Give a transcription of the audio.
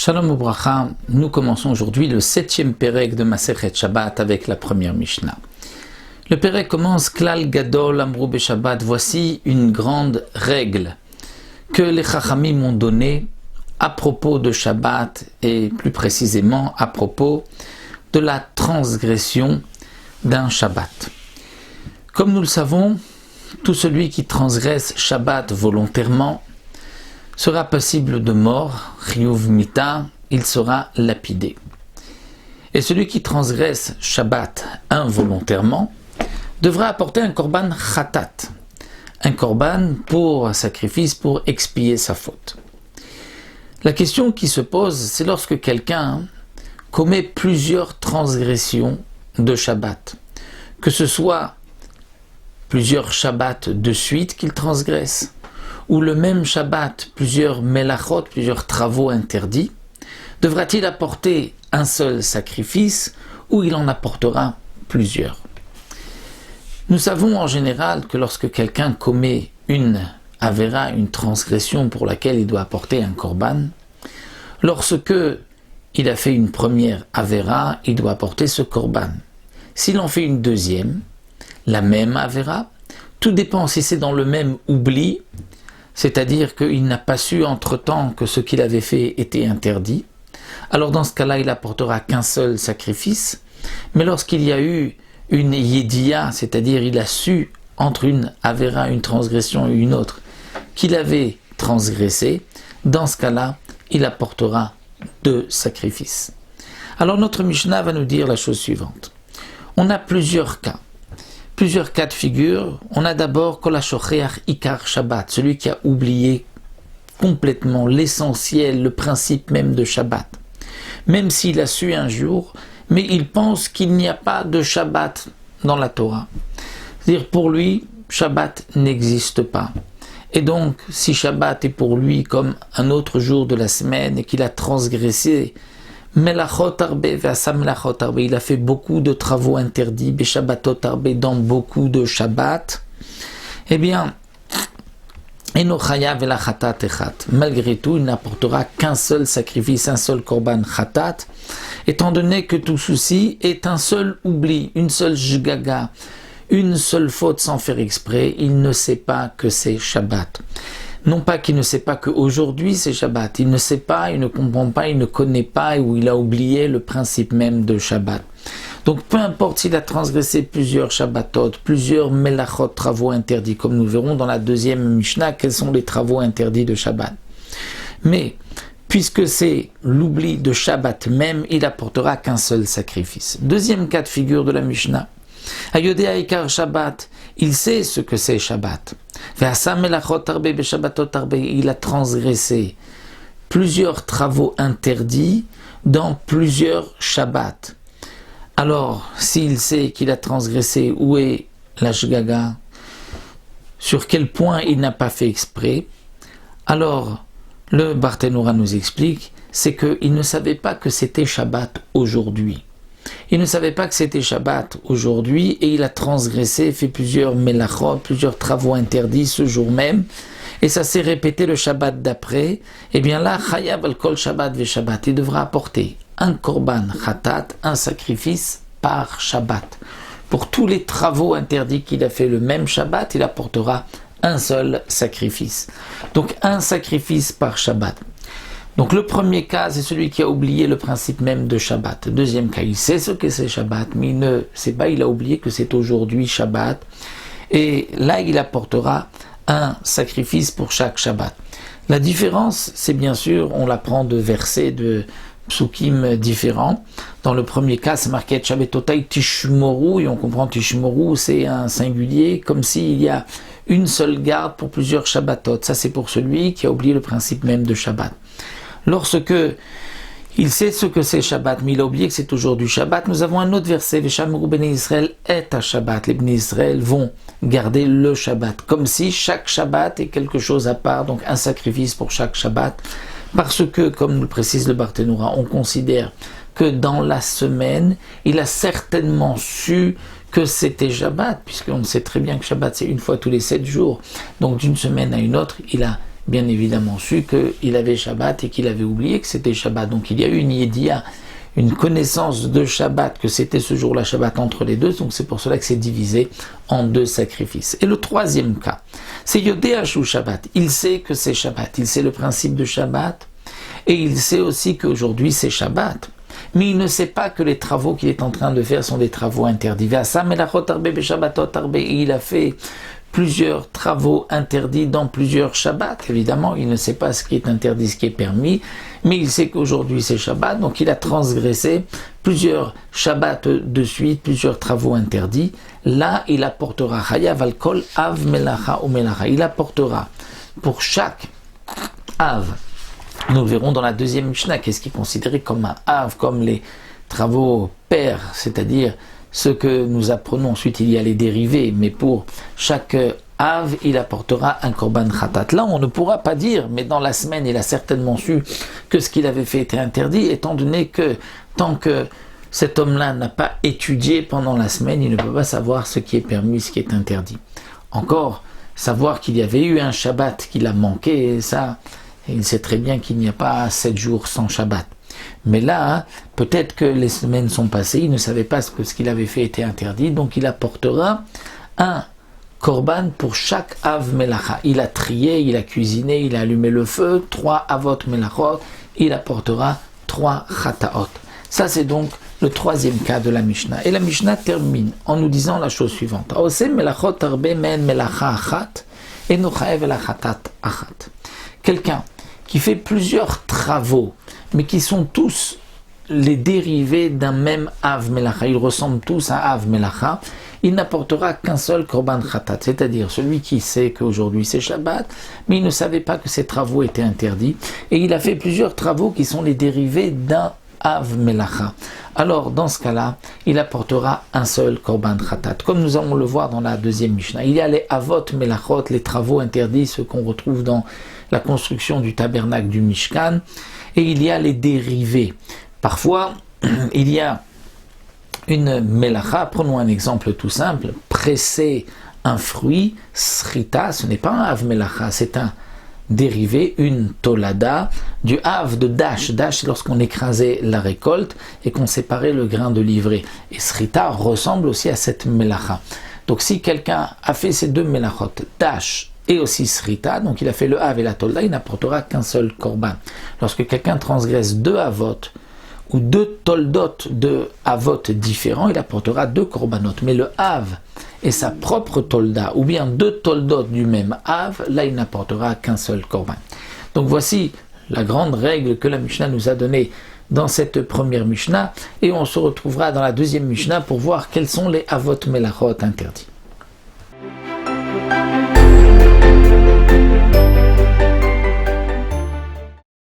Shalom Ubracha, nous commençons aujourd'hui le 7e Perek de Masechet Shabbat avec la première Mishnah. Le Perek commence Klal Gadol Amrou Beshabbat. Voici une grande règle que les Chachamim ont donnée à propos de Shabbat et plus précisément à propos de la transgression d'un Shabbat. Comme nous le savons, tout celui qui transgresse Shabbat volontairement sera passible de mort, chiyuv mita, il sera lapidé. Et celui qui transgresse Shabbat involontairement devra apporter un korban khatat, un korban pour un sacrifice pour expier sa faute. La question qui se pose, c'est lorsque quelqu'un commet plusieurs transgressions de Shabbat, que ce soit plusieurs Shabbats de suite qu'il transgresse, ou le même Shabbat, plusieurs melachot, plusieurs travaux interdits, devra-t-il apporter un seul sacrifice ou il en apportera plusieurs? Nous savons en général que lorsque quelqu'un commet une avéra, une transgression pour laquelle il doit apporter un korban, lorsque il a fait une première avéra, il doit apporter ce korban. S'il en fait une deuxième, la même avéra, tout dépend si c'est dans le même oubli, c'est-à-dire qu'il n'a pas su entre-temps que ce qu'il avait fait était interdit, alors dans ce cas-là, il n'apportera qu'un seul sacrifice, mais lorsqu'il y a eu une yédia, c'est-à-dire il a su entre une avéra, une transgression et une autre, qu'il avait transgressé, dans ce cas-là, il apportera 2 sacrifices. Alors notre Mishnah va nous dire la chose suivante. On a plusieurs cas de figure. On a d'abord Kol HaShocheach Ikar Shabbat, celui qui a oublié complètement l'essentiel, le principe même de Shabbat. Même s'il a su un jour, mais il pense qu'il n'y a pas de Shabbat dans la Torah. C'est-à-dire pour lui, Shabbat n'existe pas. Et donc, si Shabbat est pour lui comme un autre jour de la semaine et qu'il a transgressé Melachot arbe ve'asa melachot arbe, il a fait beaucoup de travaux interdits, beshabbatot arbe, dans beaucoup de Shabbat, eh bien, eno chayav ela chatat echat. Malgré tout, il n'apportera qu'un seul sacrifice, un seul korban chatat, étant donné que tout souci est un seul oubli, une seule jgaga, une seule faute sans faire exprès, il ne sait pas que c'est Shabbat. Non pas qu'il ne sait pas qu'aujourd'hui c'est Shabbat, il ne sait pas, il ne comprend pas, il ne connaît pas ou il a oublié le principe même de Shabbat. Donc peu importe s'il a transgressé plusieurs Shabbatot, plusieurs melachot, travaux interdits, comme nous verrons dans la deuxième Mishnah, quels sont les travaux interdits de Shabbat. Mais puisque c'est l'oubli de Shabbat même, il apportera qu'un seul sacrifice. Deuxième cas de figure de la Mishnah. Ayodea Ikar Shabbat, il sait ce que c'est Shabbat. Il a transgressé plusieurs travaux interdits dans plusieurs Shabbats. Alors, s'il sait qu'il a transgressé, où est la shgaga, sur quel point il n'a pas fait exprès, alors le Barthénoura nous explique, c'est qu'il ne savait pas que c'était Shabbat aujourd'hui. Il ne savait pas que c'était Shabbat aujourd'hui et il a transgressé, fait plusieurs melachot, plusieurs travaux interdits ce jour même et ça s'est répété le Shabbat d'après. Et bien là, chayav al kol Shabbat ve Shabbat, il devra apporter un korban khatat, un sacrifice par Shabbat. Pour tous les travaux interdits qu'il a fait le même Shabbat, il apportera un seul sacrifice. Donc un sacrifice par Shabbat. Donc le premier cas, c'est celui qui a oublié le principe même de Shabbat. Deuxième cas, il sait ce que c'est Shabbat, mais il ne sait pas, il a oublié que c'est aujourd'hui Shabbat. Et là, il apportera un sacrifice pour chaque Shabbat. La différence, c'est bien sûr, on l'apprend de versets, de psukim différents. Dans le premier cas, c'est marqué Shabbatotai Tishmoru, et on comprend Tishmoru, c'est un singulier, comme s'il y a une seule garde pour plusieurs Shabbatot. Ça, c'est pour celui qui a oublié le principe même de Shabbat. Lorsque il sait ce que c'est Shabbat, mais il a oublié que c'est aujourd'hui Shabbat, nous avons un autre verset, Veshamru Bnei Israël est à Shabbat. Les Bnei Israël vont garder le Shabbat, comme si chaque Shabbat est quelque chose à part, donc un sacrifice pour chaque Shabbat, parce que, comme nous le précise le Barthénoura, on considère que dans la semaine, il a certainement su que c'était Shabbat, puisqu'on sait très bien que Shabbat c'est une fois tous les 7 jours, donc d'une semaine à une autre, il a bien évidemment su qu'il avait Shabbat et qu'il avait oublié que c'était Shabbat. Donc il y a eu une yédia, une connaissance de Shabbat, que c'était ce jour-là Shabbat entre les deux, donc c'est pour cela que c'est divisé en 2 sacrifices. Et le troisième cas, c'est Yodéach ou Shabbat. Il sait que c'est Shabbat, il sait le principe de Shabbat, et il sait aussi qu'aujourd'hui c'est Shabbat. Mais il ne sait pas que les travaux qu'il est en train de faire sont des travaux interdits. Et il a fait plusieurs travaux interdits dans plusieurs Shabbats. Évidemment, il ne sait pas ce qui est interdit, ce qui est permis, mais il sait qu'aujourd'hui c'est Shabbat, donc il a transgressé plusieurs Shabbats de suite, plusieurs travaux interdits. Là, il apportera Chayav al kol av melacha ou melacha. Il apportera pour chaque av. Nous le verrons dans la deuxième Mishnah, qu'est-ce qui est considéré comme un av, comme les travaux pairs, c'est-à-dire ce que nous apprenons. Ensuite, il y a les dérivés, mais pour chaque av, il apportera un korban khatat. Là, on ne pourra pas dire, mais dans la semaine, il a certainement su que ce qu'il avait fait était interdit, étant donné que tant que cet homme-là n'a pas étudié pendant la semaine, il ne peut pas savoir ce qui est permis, ce qui est interdit. Encore, savoir qu'il y avait eu un Shabbat qu'il a manqué, et ça, il sait très bien qu'il n'y a pas 7 jours sans Shabbat. Mais là, peut-être que les semaines sont passées, il ne savait pas que ce qu'il avait fait était interdit, donc il apportera un korban pour chaque av melacha. Il a trié, il a cuisiné, il a allumé le feu, 3 avot melachot, il apportera 3 chataot. Ça, c'est donc le troisième cas de la Mishnah. Et la Mishnah termine en nous disant la chose suivante. Osem melachot arbe men melacha achat, et nochaev la chatat achat. Quelqu'un qui fait plusieurs travaux, mais qui sont tous les dérivés d'un même Av Melacha, ils ressemblent tous à Av Melacha, il n'apportera qu'un seul Korban Khatat, c'est-à-dire celui qui sait qu'aujourd'hui c'est Shabbat, mais il ne savait pas que ces travaux étaient interdits, et il a fait plusieurs travaux qui sont les dérivés d'un Av Melacha. Alors, dans ce cas-là, il apportera un seul Korban Khatat. Comme nous allons le voir dans la deuxième Mishnah, il y a les Avot Melachot, les travaux interdits, ceux qu'on retrouve dans la construction du tabernacle du Mishkan, et il y a les dérivés. Parfois, il y a une Melacha, prenons un exemple tout simple, presser un fruit, Srita, ce n'est pas un Av Melacha, c'est un dérivé, une tolada, du Av de Dash. Dash, c'est lorsqu'on écrasait la récolte et qu'on séparait le grain de l'ivraie. Et Srita ressemble aussi à cette Melacha. Donc si quelqu'un a fait ces 2 Melachot, Dash et aussi Srita, donc il a fait le Av et la Tolda, il n'apportera qu'un seul korban. Lorsque quelqu'un transgresse 2 Avot ou 2 Toldot de Avot différents, il apportera 2 korbanot. Mais le Av et sa propre Tolda, ou bien 2 Toldot du même Av, là il n'apportera qu'un seul korban. Donc voici la grande règle que la Mishnah nous a donnée dans cette première Mishnah, et on se retrouvera dans la deuxième Mishnah pour voir quels sont les Avot Melachot interdits.